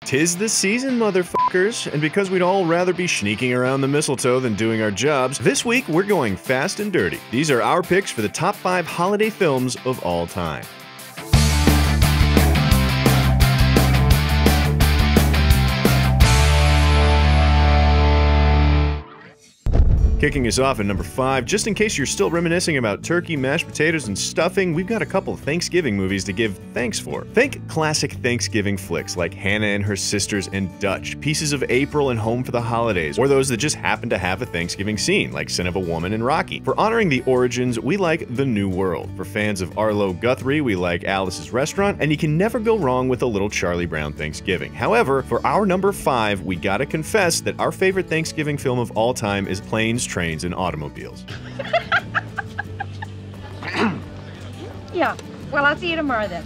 'Tis the season, motherfuckers, and because we'd all rather be sneaking around the mistletoe than doing our jobs, this week we're going fast and dirty. These are our picks for the top 5 holiday films of all time. Kicking us off at number 5, just in case you're still reminiscing about turkey, mashed potatoes, and stuffing, we've got a couple of Thanksgiving movies to give thanks for. Think classic Thanksgiving flicks like Hannah and Her Sisters and Dutch, Pieces of April and Home for the Holidays, or those that just happen to have a Thanksgiving scene, like Sin of a Woman and Rocky. For honoring the origins, we like The New World. For fans of Arlo Guthrie, we like Alice's Restaurant, and you can never go wrong with a little Charlie Brown Thanksgiving. However, for our number 5, we gotta confess that our favorite Thanksgiving film of all time is Planes, Trains, and Automobiles. Yeah, well, I'll see you tomorrow then.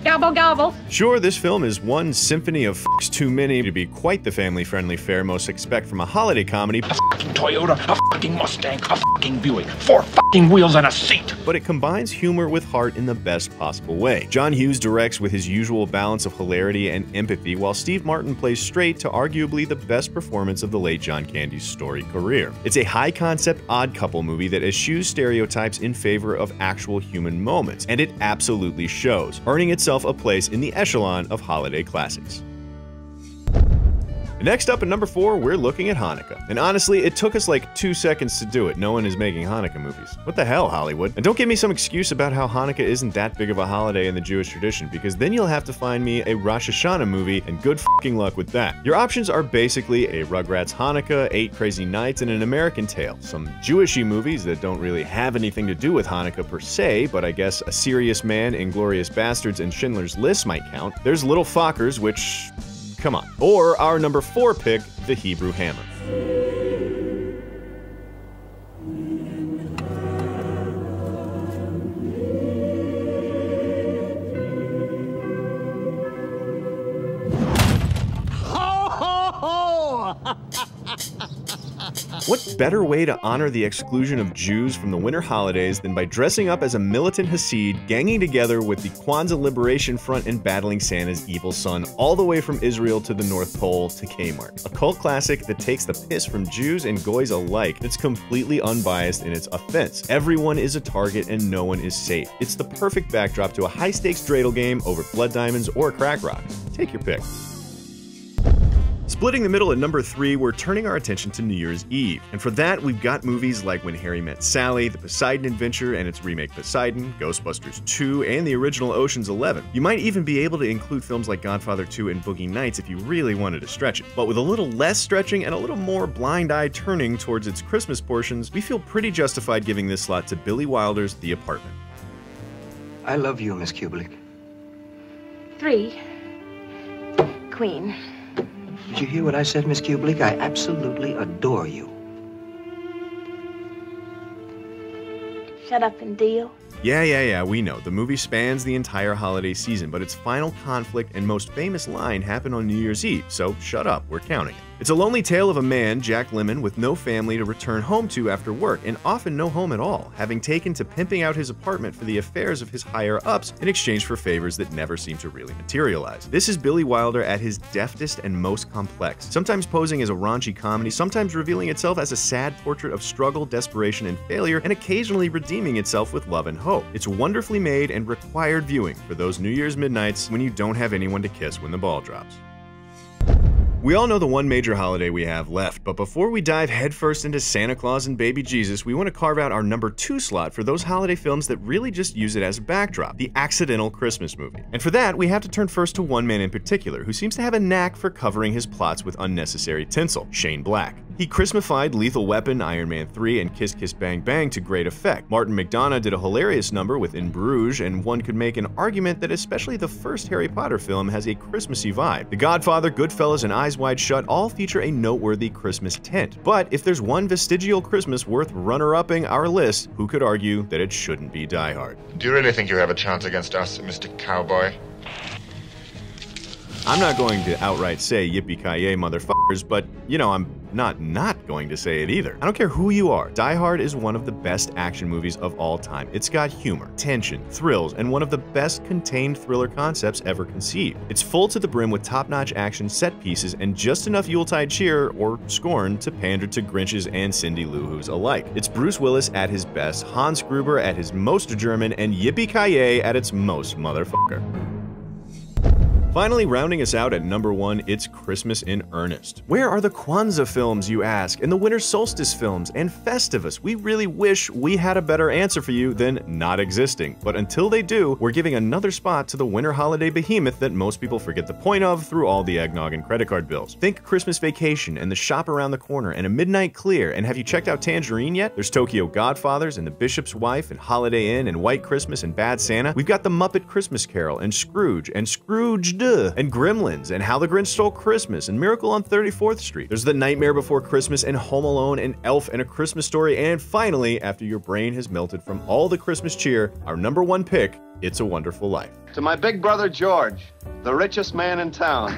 Gobble, gobble. Sure, this film is one symphony of f***s too many to be quite the family-friendly fare most expect from a holiday comedy. A fucking Toyota, a fucking Mustang, a fucking Buick, 4 fucking wheels and a seat. But it combines humor with heart in the best possible way. John Hughes directs with his usual balance of hilarity and empathy, while Steve Martin plays straight to arguably the best performance of the late John Candy's storied career. It's a high-concept odd couple movie that eschews stereotypes in favor of actual human moments, and it absolutely shows, earning itself a place in the echelon of holiday classics. Next up at number 4, we're looking at Hanukkah. And honestly, it took us like 2 seconds to do it. No one is making Hanukkah movies. What the hell, Hollywood? And don't give me some excuse about how Hanukkah isn't that big of a holiday in the Jewish tradition, because then you'll have to find me a Rosh Hashanah movie, and good fucking luck with that. Your options are basically a Rugrats Hanukkah, 8 Crazy Nights, and an American Tale. Some Jewishy movies that don't really have anything to do with Hanukkah per se, but I guess A Serious Man, Inglourious Bastards, and Schindler's List might count. There's Little Fockers, which... come on. Or our number 4 pick, The Hebrew Hammer. What better way to honor the exclusion of Jews from the winter holidays than by dressing up as a militant Hasid, ganging together with the Kwanzaa Liberation Front and battling Santa's evil son all the way from Israel to the North Pole to Kmart. A cult classic that takes the piss from Jews and goys alike. It's completely unbiased in its offense. Everyone is a target and no one is safe. It's the perfect backdrop to a high-stakes dreidel game over blood diamonds or crack rock. Take your pick. Splitting the middle at number 3, we're turning our attention to New Year's Eve. And for that, we've got movies like When Harry Met Sally, The Poseidon Adventure and its remake Poseidon, Ghostbusters 2, and the original Ocean's 11. You might even be able to include films like Godfather 2 and Boogie Nights if you really wanted to stretch it. But with a little less stretching and a little more blind eye turning towards its Christmas portions, we feel pretty justified giving this slot to Billy Wilder's The Apartment. I love you, Miss Kubelik. 3. Queen. Did you hear what I said, Miss Kubelik? I absolutely adore you. Shut up and deal. Yeah, we know. The movie spans the entire holiday season, but its final conflict and most famous line happened on New Year's Eve, so shut up, we're counting it. It's a lonely tale of a man, Jack Lemmon, with no family to return home to after work, and often no home at all, having taken to pimping out his apartment for the affairs of his higher-ups in exchange for favors that never seem to really materialize. This is Billy Wilder at his deftest and most complex, sometimes posing as a raunchy comedy, sometimes revealing itself as a sad portrait of struggle, desperation, and failure, and occasionally redeeming itself with love and hope. It's wonderfully made and required viewing for those New Year's midnights when you don't have anyone to kiss when the ball drops. We all know the one major holiday we have left, but before we dive headfirst into Santa Claus and Baby Jesus, we want to carve out our number 2 slot for those holiday films that really just use it as a backdrop, the accidental Christmas movie. And for that, we have to turn first to one man in particular, who seems to have a knack for covering his plots with unnecessary tinsel, Shane Black. He Christmified Lethal Weapon, Iron Man 3, and Kiss Kiss Bang Bang to great effect. Martin McDonagh did a hilarious number with In Bruges, and one could make an argument that especially the first Harry Potter film has a Christmassy vibe. The Godfather, Goodfellas, and Eyes Wide Shut all feature a noteworthy Christmas tint. But if there's one vestigial Christmas worth runner-upping our list, who could argue that it shouldn't be Die Hard? Do you really think you have a chance against us, Mr. Cowboy? I'm not going to outright say yippee-ki-yay motherfuckers, but, you know, I'm not going to say it either. I don't care who you are, Die Hard is one of the best action movies of all time. It's got humor, tension, thrills, and one of the best contained thriller concepts ever conceived. It's full to the brim with top-notch action, set pieces, and just enough Yuletide cheer, or scorn, to pander to Grinches and Cindy Lou Who's alike. It's Bruce Willis at his best, Hans Gruber at his most German, and yippee-ki-yay at its most motherfucker. Finally, rounding us out at number 1, it's Christmas in Earnest. Where are the Kwanzaa films, you ask, and the Winter Solstice films, and Festivus? We really wish we had a better answer for you than not existing. But until they do, we're giving another spot to the winter holiday behemoth that most people forget the point of through all the eggnog and credit card bills. Think Christmas Vacation, and The Shop Around the Corner, and A Midnight Clear, and have you checked out Tangerine yet? There's Tokyo Godfathers, and The Bishop's Wife, and Holiday Inn, and White Christmas, and Bad Santa. We've got The Muppet Christmas Carol, and Scrooge, and Scrooged, and Gremlins, and How the Grinch Stole Christmas, and Miracle on 34th Street. There's The Nightmare Before Christmas, and Home Alone, and Elf, and A Christmas Story, and finally, after your brain has melted from all the Christmas cheer, our number 1 pick, It's a Wonderful Life. To my big brother George, the richest man in town.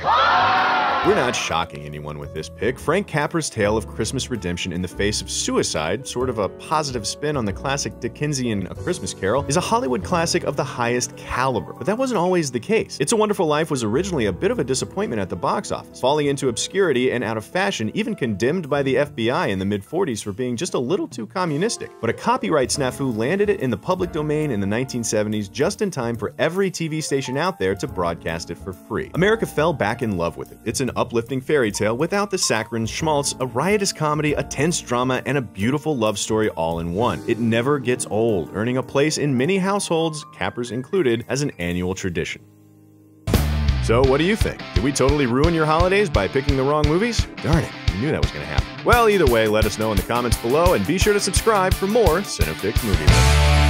We're not shocking anyone with this pick. Frank Capra's tale of Christmas redemption in the face of suicide, sort of a positive spin on the classic Dickensian A Christmas Carol, is a Hollywood classic of the highest caliber. But that wasn't always the case. It's a Wonderful Life was originally a bit of a disappointment at the box office, falling into obscurity and out of fashion, even condemned by the FBI in the mid-40s for being just a little too communistic. But a copyright snafu landed it in the public domain in the 1970s just in time for every TV station out there to broadcast it for free. America fell back in love with it. It's an uplifting fairy tale without the saccharine schmaltz, a riotous comedy, a tense drama, and a beautiful love story all in one. It never gets old, earning a place in many households, Capra's included, as an annual tradition. So what do you think? Did we totally ruin your holidays by picking the wrong movies? Darn it, we knew that was going to happen. Well, either way, let us know in the comments below, and be sure to subscribe for more CineFix Movie Lists.